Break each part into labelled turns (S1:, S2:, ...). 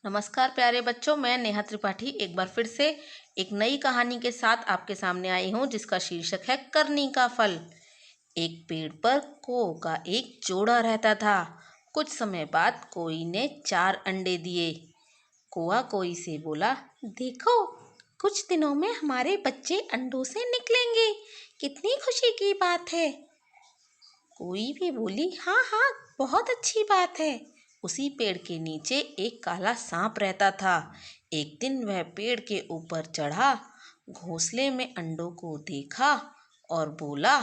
S1: नमस्कार प्यारे बच्चों, मैं नेहा त्रिपाठी एक बार फिर से एक नई कहानी के साथ आपके सामने आई हूँ, जिसका शीर्षक है करनी का फल। एक पेड़ पर कौ का एक जोड़ा रहता था। कुछ समय बाद कोई ने 4 अंडे दिए। कौआ कोई से बोला, देखो, कुछ दिनों में हमारे बच्चे अंडों से निकलेंगे। कितनी खुशी की बात है। कोई भी बोली, हाँ हाँ, बहुत अच्छी बात है। उसी पेड़ के नीचे एक काला सांप रहता था। एक दिन वह पेड़ के ऊपर चढ़ा, घोंसले में अंडों को देखा और बोला,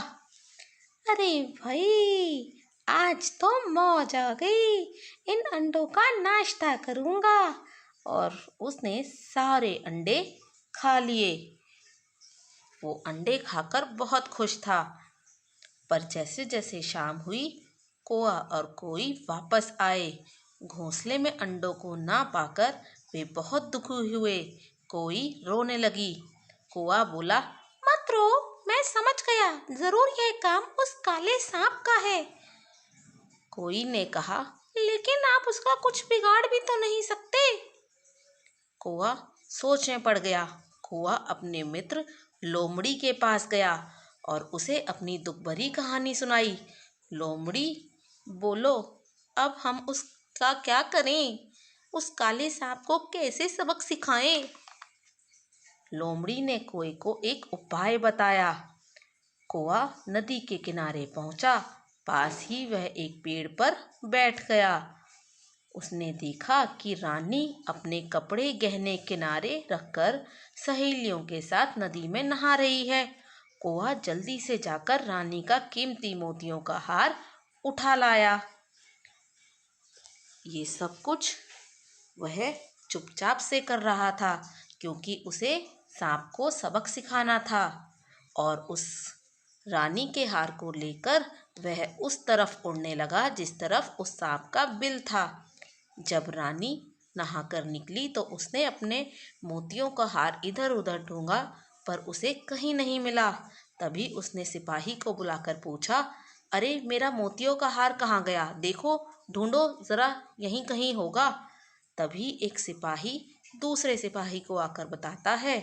S1: अरे भाई, आज तो मौज आ गई। इन अंडों का नाश्ता करूंगा। और उसने सारे अंडे खा लिए। वो अंडे खाकर बहुत खुश था। पर जैसे जैसे शाम हुई, कौआ और कोई वापस आए। घोंसले में अंडों को ना पाकर वे बहुत दुखी हुए। कोई रोने लगी। कौआ बोला, मत रो, मैं समझ गया, जरूर यह काम उस काले सांप का है। कोई ने कहा, लेकिन आप उसका कुछ बिगाड़ भी तो नहीं सकते। कौआ सोच में पड़ गया। कौआ अपने मित्र लोमड़ी के पास गया और उसे अपनी दुख भरी कहानी सुनाई। लोमड़ी बोलो, अब हम उसका क्या करें? उस काले सांप को कैसे सबक सिखाएं? लोमड़ी ने कौए को एक उपाय बताया। कौआ नदी के किनारे पहुंचा। पास ही वह एक पेड़ पर बैठ गया। उसने देखा कि रानी अपने कपड़े गहने किनारे रखकर सहेलियों के साथ नदी में नहा रही है। कौआ जल्दी से जाकर रानी का कीमती मोतियों का हार उठा लाया। ये सब कुछ वह चुपचाप से कर रहा था, क्योंकि उसे सांप को सबक सिखाना था। और उस रानी के हार को लेकर वह उस तरफ उड़ने लगा जिस तरफ उस सांप का बिल था। जब रानी नहाकर निकली तो उसने अपने मोतियों का हार इधर उधर ढूंढा, पर उसे कहीं नहीं मिला। तभी उसने सिपाही को बुलाकर पूछा, अरे, मेरा मोतियों का हार कहाँ गया? देखो, ढूंढो जरा, यहीं कहीं होगा। तभी एक सिपाही दूसरे सिपाही को आकर बताता है,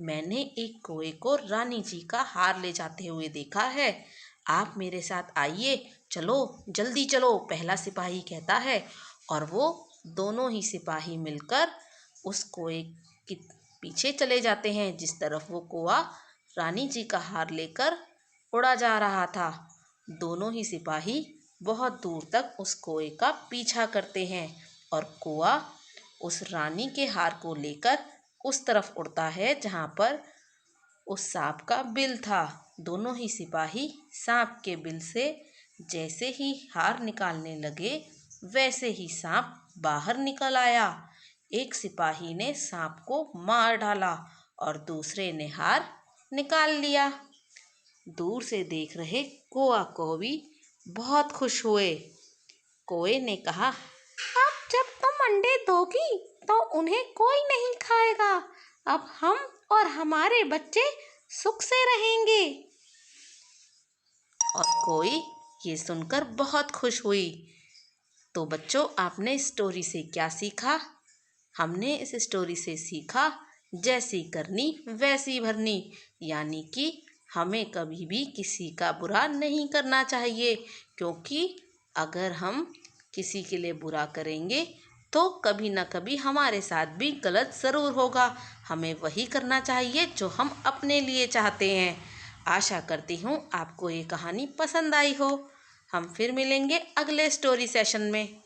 S1: मैंने एक कौए को रानी जी का हार ले जाते हुए देखा है। आप मेरे साथ आइए, चलो, जल्दी चलो, पहला सिपाही कहता है। और वो दोनों ही सिपाही मिलकर उस कौए के पीछे चले जाते हैं जिस तरफ वो कौआ रानी जी का हार लेकर उड़ा जा रहा था। दोनों ही सिपाही बहुत दूर तक उस कौए का पीछा करते हैं और कौआ उस रानी के हार को लेकर उस तरफ उड़ता है जहाँ पर उस सांप का बिल था। दोनों ही सिपाही सांप के बिल से जैसे ही हार निकालने लगे, वैसे ही सांप बाहर निकल आया। एक सिपाही ने सांप को मार डाला और दूसरे ने हार निकाल लिया। दूर से देख रहे कौआ कौवी बहुत खुश हुए। कौए ने कहा, अब जब तुम अंडे दोगी तो उन्हें कोई नहीं खाएगा। अब हम और हमारे बच्चे सुख से रहेंगे। और कोई ये सुनकर बहुत खुश हुई। तो बच्चों, आपने इस स्टोरी से क्या सीखा? हमने इस स्टोरी से सीखा, जैसी करनी वैसी भरनी। यानी कि हमें कभी भी किसी का बुरा नहीं करना चाहिए, क्योंकि अगर हम किसी के लिए बुरा करेंगे तो कभी ना कभी हमारे साथ भी गलत ज़रूर होगा। हमें वही करना चाहिए जो हम अपने लिए चाहते हैं। आशा करती हूँ आपको ये कहानी पसंद आई हो। हम फिर मिलेंगे अगले स्टोरी सेशन में।